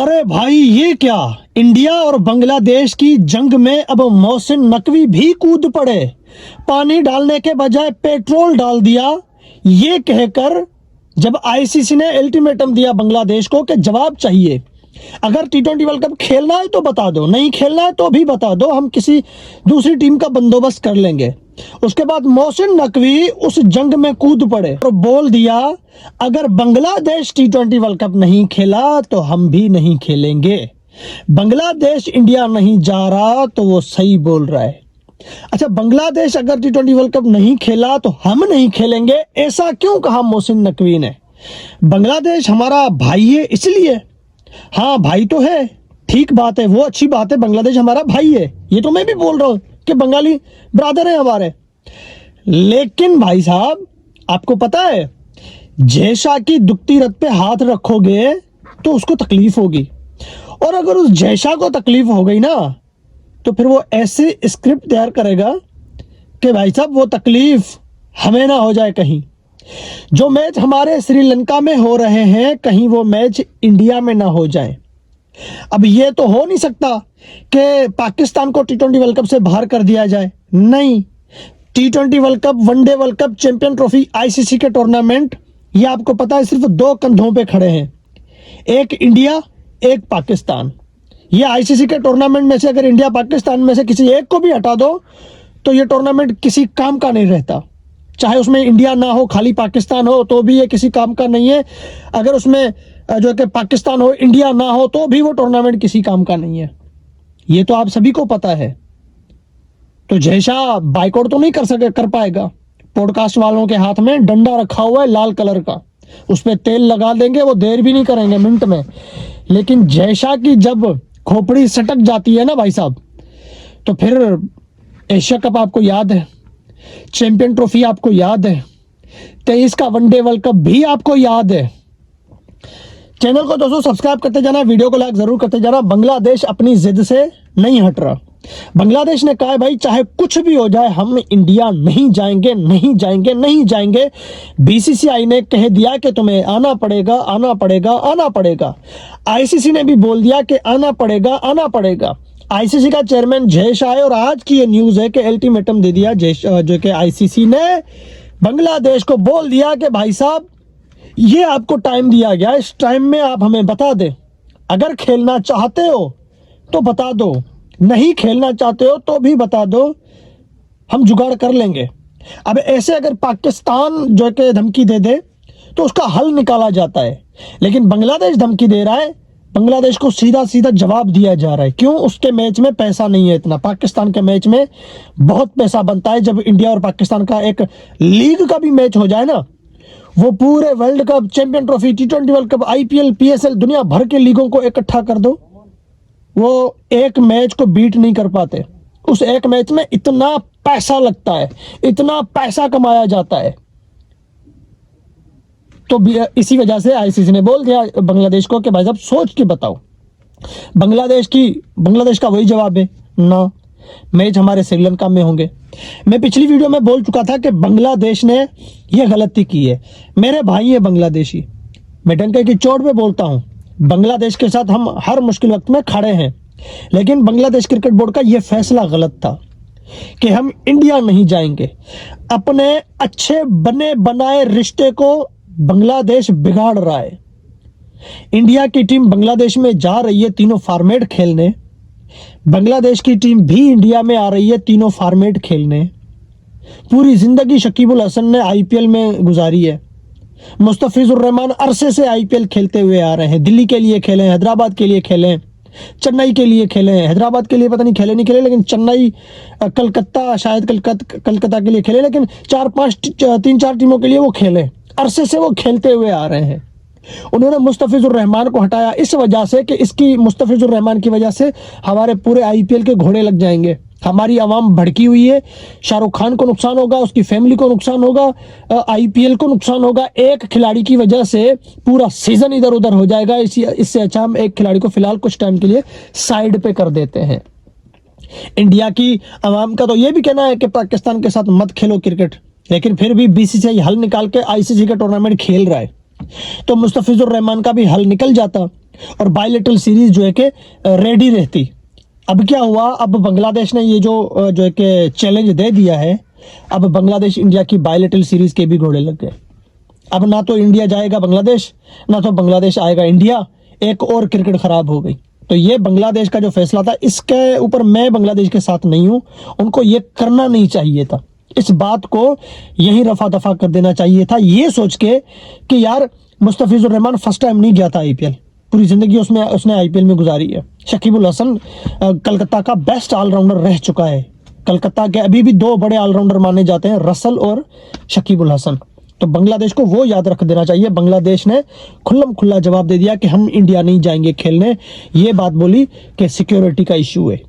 अरे भाई ये क्या, इंडिया और बांग्लादेश की जंग में अब मोहसिन नकवी भी कूद पड़े। पानी डालने के बजाय पेट्रोल डाल दिया, ये कहकर जब आईसीसी ने अल्टीमेटम दिया बांग्लादेश को कि जवाब चाहिए। अगर टी20 वर्ल्ड कप खेलना है तो बता दो, नहीं खेलना है तो भी बता दो, हम किसी दूसरी टीम का बंदोबस्त कर लेंगे। उसके बाद मोहसिन नकवी उस जंग में कूद पड़े और बोल दिया अगर बांग्लादेश टी20 वर्ल्ड कप नहीं खेला तो हम भी नहीं खेलेंगे। बांग्लादेश इंडिया नहीं जा रहा तो वो सही बोल रहा है। अच्छा, बांग्लादेश अगर टी20 वर्ल्ड कप नहीं खेला तो हम नहीं खेलेंगे, ऐसा क्यों कहा मोहसिन नकवी ने? बांग्लादेश हमारा भाई है इसलिए। हाँ भाई तो है, ठीक बात है, वो अच्छी बात है, बांग्लादेश हमारा भाई है, ये तो मैं भी बोल रहा हूं कि बंगाली ब्रादर है हमारे। लेकिन भाई साहब, आपको पता है जयशाह की दुखती रथ पे हाथ रखोगे तो उसको तकलीफ होगी, और अगर उस जयशाह को तकलीफ हो गई ना तो फिर वो ऐसे स्क्रिप्ट तैयार करेगा कि भाई साहब वो तकलीफ हमें ना हो जाए कहीं। जो मैच हमारे श्रीलंका में हो रहे हैं कहीं वो मैच इंडिया में ना हो जाए। अब ये तो हो नहीं सकता कि पाकिस्तान को टी20 वर्ल्ड कप से बाहर कर दिया जाए, नहीं। टी20 world cup, one day world cup, champion trophy, ICC के टूर्नामेंट, ये आपको पता है सिर्फ दो कंधों पे खड़े हैं, एक इंडिया, एक पाकिस्तान। ये आईसीसी के टूर्नामेंट में से अगर इंडिया पाकिस्तान में से किसी एक को भी हटा दो तो ये टूर्नामेंट किसी काम का नहीं रहता। चाहे उसमें इंडिया ना हो, खाली पाकिस्तान हो तो भी ये किसी काम का नहीं है। अगर उसमें जो कि पाकिस्तान हो, इंडिया ना हो तो भी वो टूर्नामेंट किसी काम का नहीं है। ये तो आप सभी को पता है। तो जयशाह बाइकआउट तो नहीं कर पाएगा। पॉडकास्ट वालों के हाथ में डंडा रखा हुआ है लाल कलर का, उस पर तेल लगा देंगे, वो देर भी नहीं करेंगे मिनट में। लेकिन जयशाह की जब खोपड़ी सटक जाती है ना भाई साहब, तो फिर एशिया कप आपको याद है, चैंपियन ट्रॉफी आपको याद है, 23 का वनडे वर्ल्ड कप भी आपको याद है। चैनल को दोस्तों सब्सक्राइब करते जाना, वीडियो को लाइक जरूर करते जाना। बांग्लादेश अपनी जिद से नहीं हट रहा। बांग्लादेश ने कहा है भाई चाहे कुछ भी हो जाए हम इंडिया नहीं जाएंगे, नहीं जाएंगे, नहीं जाएंगे। बीसीसीआई ने कह दिया कि तुम्हें आना पड़ेगा, आना पड़ेगा, आना पड़ेगा। आईसीसी ने भी बोल दिया कि आना पड़ेगा, आना पड़ेगा। आईसीसी का चेयरमैन जयशाह है और आज की ये न्यूज है कि अल्टीमेटम दे दिया जो कि आईसीसी ने बांग्लादेश को बोल दिया कि भाई साहब ये आपको टाइम दिया गया, इस टाइम में आप हमें बता दें। अगर खेलना चाहते हो तो बता दो, नहीं खेलना चाहते हो तो भी बता दो, हम जुगाड़ कर लेंगे। अब ऐसे अगर पाकिस्तान जो कि धमकी दे दे तो उसका हल निकाला जाता है, लेकिन बांग्लादेश धमकी दे रहा है। बांग्लादेश को सीधा सीधा जवाब दिया जा रहा है। क्यों? उसके मैच में पैसा नहीं है इतना। पाकिस्तान के मैच में बहुत पैसा बनता है। जब इंडिया और पाकिस्तान का एक लीग का भी मैच हो जाए ना, वो पूरे वर्ल्ड कप, चैंपियन ट्रॉफी, टी20 वर्ल्ड कप, आईपीएल, पीएसएल, दुनिया भर के लीगों को इकट्ठा कर दो, वो एक मैच को बीट नहीं कर पाते। उस एक मैच में इतना पैसा लगता है, इतना पैसा कमाया जाता है। तो इसी वजह से आईसीसी ने बोल दिया बांग्लादेश को कि भाई साहब सोच के बताओ। बांग्लादेश का वही जवाब है, ना, मैच हमारे श्रीलंका में होंगे। मैं पिछली वीडियो में बोल चुका था कि बांग्लादेश ने यह गलती की है। मेरे भाई है बांग्लादेशी, मैं डंके की चोट पे बोलता हूं, बांग्लादेश के साथ हम हर मुश्किल वक्त में खड़े हैं। लेकिन बांग्लादेश क्रिकेट बोर्ड का यह फैसला गलत था कि हम इंडिया नहीं जाएंगे। अपने अच्छे बने बनाए रिश्ते को बांग्लादेश बिगाड़ रहा है। इंडिया की टीम बांग्लादेश में जा रही है तीनों फॉर्मेट खेलने, बांग्लादेश की टीम भी इंडिया में आ रही है तीनों फॉर्मेट खेलने। पूरी जिंदगी शकीबुल हसन ने आईपीएल में गुजारी है। मुस्तफिजुर रहमान अरसे से आईपीएल खेलते हुए आ रहे हैं। दिल्ली के लिए खेले, हैदराबाद के लिए खेले, चेन्नई के लिए खेले, हैदराबाद के लिए पता नहीं खेले नहीं खेले, लेकिन चेन्नई, कलकत्ता, शायद कलकत्ता के लिए खेले, लेकिन 3-4 टीमों के लिए वो खेले। अरसे से वो खेलते हुए आ रहे हैं। उन्होंने मुस्तफिजुर रहमान को हटाया इस वजह से कि इसकी मुस्तफिजुर रहमान की वजह से हमारे पूरे आईपीएल के घोड़े लग जाएंगे। हमारी आवाम भड़की हुई है, शाहरुख खान को नुकसान होगा, उसकी फैमिली को नुकसान होगा, आईपीएल को नुकसान होगा। एक खिलाड़ी की वजह से पूरा सीजन इधर उधर हो जाएगा। इससे अच्छा हम एक खिलाड़ी को फिलहाल कुछ टाइम के लिए साइड पे कर देते हैं। इंडिया की आवाम का तो ये भी कहना है कि पाकिस्तान के साथ मत खेलो क्रिकेट, लेकिन फिर भी बीसीसीआई हल निकाल के आईसीसी का टूर्नामेंट खेल रहा है। तो मुस्तफिजुर रहमान का भी हल निकल जाता। और बायलेटरल सीरीज जो है कि रेडी रहती। अब क्या हुआ, अब बांग्लादेश ने ये जो है कि चैलेंज दे दिया है, अब बांग्लादेश इंडिया की बायलेटरल सीरीज के भी घोड़े लग गए। अब ना तो इंडिया जाएगा बांग्लादेश, ना तो बांग्लादेश आएगा इंडिया, एक और क्रिकेट खराब हो गई। तो ये बांग्लादेश का जो फैसला था, इसके ऊपर मैं बांग्लादेश के साथ नहीं हूं, उनको ये करना नहीं चाहिए था, इस बात को यही रफा दफा कर देना चाहिए था, ये सोच के कि यार मुस्तफिजुर रहमान फर्स्ट टाइम नहीं गया था आईपीएल, पूरी जिंदगी उसने आईपीएल में गुजारी है। शकीबुल हसन कलकत्ता का बेस्ट ऑलराउंडर रह चुका है, कलकत्ता के अभी भी दो बड़े ऑलराउंडर माने जाते हैं, रसल और शकीबुल हसन। तो बांग्लादेश को वो याद रख देना चाहिए। बांग्लादेश ने खुल्लम खुल्ला जवाब दे दिया कि हम इंडिया नहीं जाएंगे खेलने, ये बात बोली कि सिक्योरिटी का इश्यू है।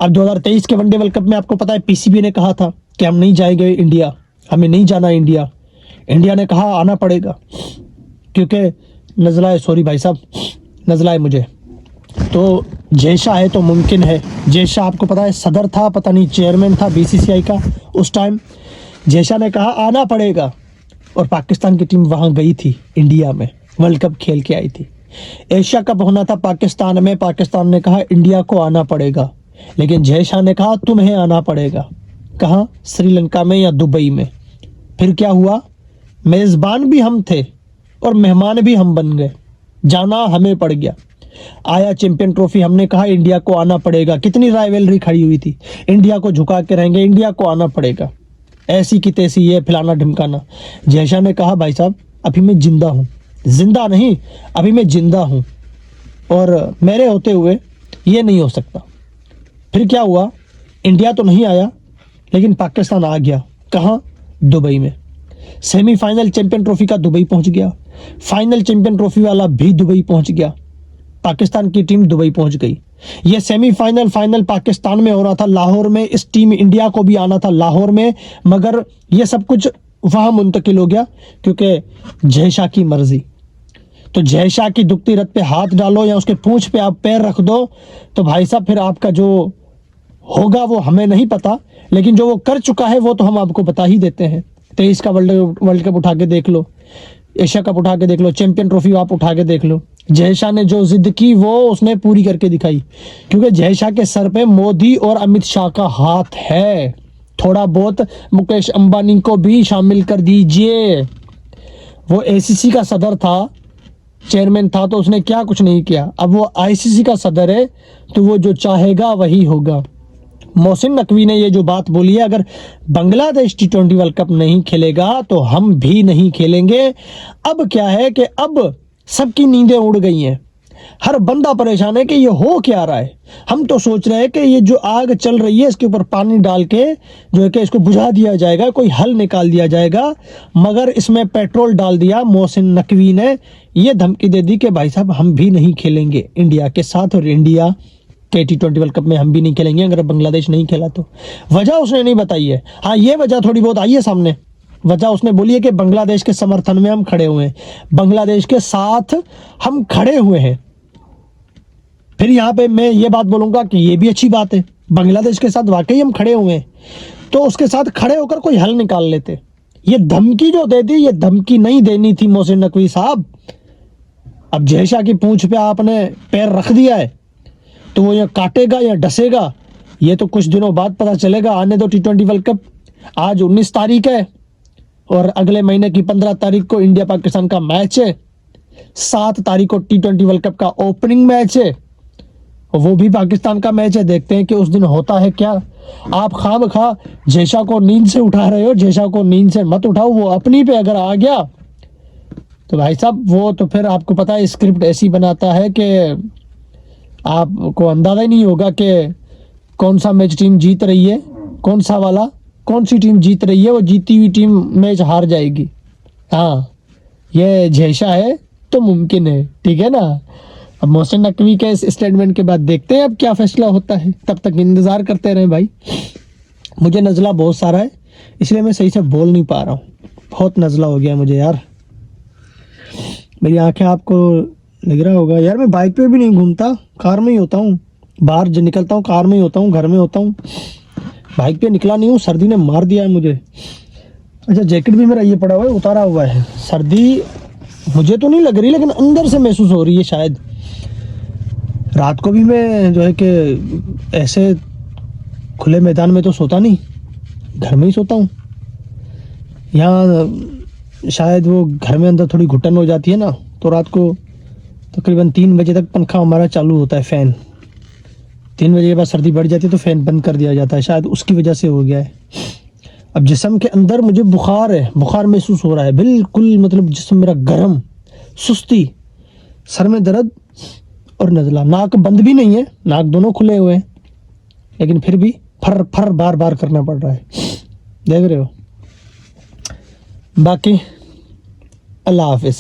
अब 2023 के वनडे वर्ल्ड कप में आपको पता है पीसीबी ने कहा था कि हम नहीं जाएंगे इंडिया, हमें नहीं जाना इंडिया। इंडिया ने कहा आना पड़ेगा क्योंकि नज़ला है, सॉरी भाई साहब, नज़ला है मुझे। तो जैसा है तो मुमकिन है। जैसा आपको पता है सदर था, पता नहीं चेयरमैन था बीसीसीआई का उस टाइम, जैसा ने कहा आना पड़ेगा, और पाकिस्तान की टीम वहाँ गई थी, इंडिया में वर्ल्ड कप खेल के आई थी। एशिया कप होना था पाकिस्तान में, पाकिस्तान ने कहा इंडिया को आना पड़ेगा, लेकिन जयशाह ने कहा तुम्हें आना पड़ेगा। कहाँ? श्रीलंका में या दुबई में। फिर क्या हुआ, मेज़बान भी हम थे और मेहमान भी हम बन गए, जाना हमें पड़ गया। आया चैंपियन ट्रॉफी, हमने कहा इंडिया को आना पड़ेगा, कितनी राइवलरी खड़ी हुई थी, इंडिया को झुका के रहेंगे, इंडिया को आना पड़ेगा, ऐसी की तैसी, ये फलाना ढिमकाना। जयशाह ने कहा भाई साहब अभी मैं जिंदा हूँ, जिंदा नहीं अभी मैं जिंदा हूँ, और मेरे होते हुए ये नहीं हो सकता। फिर क्या हुआ, इंडिया तो नहीं आया लेकिन पाकिस्तान आ गया। कहाँ? दुबई में। सेमीफाइनल चैंपियन ट्रॉफी का दुबई पहुंच गया, फाइनल चैंपियन ट्रॉफी वाला भी दुबई पहुंच गया, पाकिस्तान की टीम दुबई पहुंच गई। ये सेमीफाइनल फाइनल पाकिस्तान में हो रहा था, लाहौर में। इस टीम इंडिया को भी आना था लाहौर में, मगर ये सब कुछ वहां मुंतकिल हो गया क्योंकि जयशाह की मर्जी। तो जयशाह की दुखती रथ पे हाथ डालो या उसके पूंछ पे आप पैर रख दो तो भाई साहब फिर आपका जो होगा वो हमें नहीं पता, लेकिन जो वो कर चुका है वो तो हम आपको बता ही देते हैं। 23 का वर्ल्ड कप उठा के देख लो, एशिया कप उठा के देख लो, चैंपियन ट्रॉफी आप उठा के देख लो। जयशाह ने जो जिद की वो उसने पूरी करके दिखाई, क्योंकि जयशाह के सर पे मोदी और अमित शाह का हाथ है। थोड़ा बहुत मुकेश अंबानी को भी शामिल कर दीजिए। वो एसीसी का सदर था, चेयरमैन था, तो उसने क्या कुछ नहीं किया। अब वो आईसीसी का सदर है तो वो जो चाहेगा वही होगा। मोहसिन नकवी ने ये जो बात बोली है, अगर बांग्लादेश T20 वर्ल्ड कप नहीं खेलेगा तो हम भी नहीं खेलेंगे। अब क्या है कि अब सबकी नींदें उड़ गई हैं, हर बंदा परेशान है कि ये हो क्या रहा है। हम तो सोच रहे हैं कि ये जो आग चल रही है इसके ऊपर पानी डाल के जो है कि इसको बुझा दिया जाएगा, कोई हल निकाल दिया जाएगा, मगर इसमें पेट्रोल डाल दिया मोहसिन नकवी ने। ये धमकी दे दी कि भाई साहब हम भी नहीं खेलेंगे इंडिया के साथ, और इंडिया के T20 वर्ल्ड कप में हम भी नहीं खेलेंगे अगर बांग्लादेश नहीं खेला तो। वजह उसने नहीं बताई है। हाँ, ये वजह थोड़ी बहुत आई है सामने। वजह उसने बोली है कि बांग्लादेश के समर्थन में हम खड़े हुए हैं, बांग्लादेश के साथ हम खड़े हुए हैं। फिर यहाँ पे मैं ये बात बोलूंगा कि ये भी अच्छी बात है, बांग्लादेश के साथ वाकई हम खड़े हुए हैं, तो उसके साथ खड़े होकर कोई हल निकाल लेते। ये धमकी जो दे दी, ये धमकी नहीं देनी थी मोहसिन नकवी साहब। अब जयशाह की पूंछ पे आपने पैर रख दिया है तो वो या काटेगा या डसेगा, ये तो कुछ दिनों बाद पता चलेगा। आने दो T20 वर्ल्ड कप। आज 19 तारीख है और अगले महीने की 15 तारीख को इंडिया पाकिस्तान का मैच है, 7 तारीख को T20 वर्ल्ड कप का ओपनिंग मैच है, वो भी पाकिस्तान का मैच है। देखते हैं कि उस दिन होता है क्या। आप खामखा जयशाह को नींद से उठा रहे हो, जयशाह को नींद से मत उठाओ। वो अपनी पे अगर आ गया तो भाई साहब वो तो फिर आपको पता है स्क्रिप्ट ऐसी बनाता है कि आपको अंदाजा ही नहीं होगा कि कौन सा मैच टीम जीत रही है, कौन सा वाला, कौन सी टीम जीत रही है। वो जीती हुई टीम मैच हार जाएगी। हाँ, ये जयशाह है तो मुमकिन है, ठीक है ना। अब मोहसिन नकवी के इस स्टेटमेंट के बाद देखते हैं अब क्या फैसला होता है, तब तक इंतज़ार करते रहें भाई। मुझे नज़ला बहुत सारा है इसलिए मैं सही से बोल नहीं पा रहा हूँ, बहुत नज़ला हो गया मुझे यार। मेरी आंखें आपको लग रहा होगा यार, मैं बाइक पे भी नहीं घूमता, कार में ही होता हूँ। बाहर जो निकलता हूँ कार में ही होता हूँ, घर में होता हूँ, बाइक पे निकला नहीं हूँ। सर्दी ने मार दिया है मुझे। अच्छा, जैकेट भी मेरा ये पड़ा हुआ है, उतारा हुआ है। सर्दी मुझे तो नहीं लग रही, लेकिन अंदर से महसूस हो रही है शायद। रात को भी मैं जो है कि ऐसे खुले मैदान में तो सोता नहीं, घर में ही सोता हूँ। यहाँ शायद वो घर में अंदर थोड़ी घुटन हो जाती है ना, तो रात को तकरीबन 3 बजे तक पंखा हमारा चालू होता है, फ़ैन। 3 बजे के बाद सर्दी बढ़ जाती है तो फ़ैन बंद कर दिया जाता है, शायद उसकी वजह से हो गया है। अब जिस्म के अंदर मुझे बुखार है, बुखार महसूस हो रहा है बिल्कुल, मतलब जिस्म मेरा गर्म, सुस्ती, सर में दर्द और नज़ला। नाक बंद भी नहीं है, नाक दोनों खुले हुए हैं, लेकिन फिर भी फर फर बार बार करना पड़ रहा है। देख रहे हो। बाकी अल्लाह हाफिज़।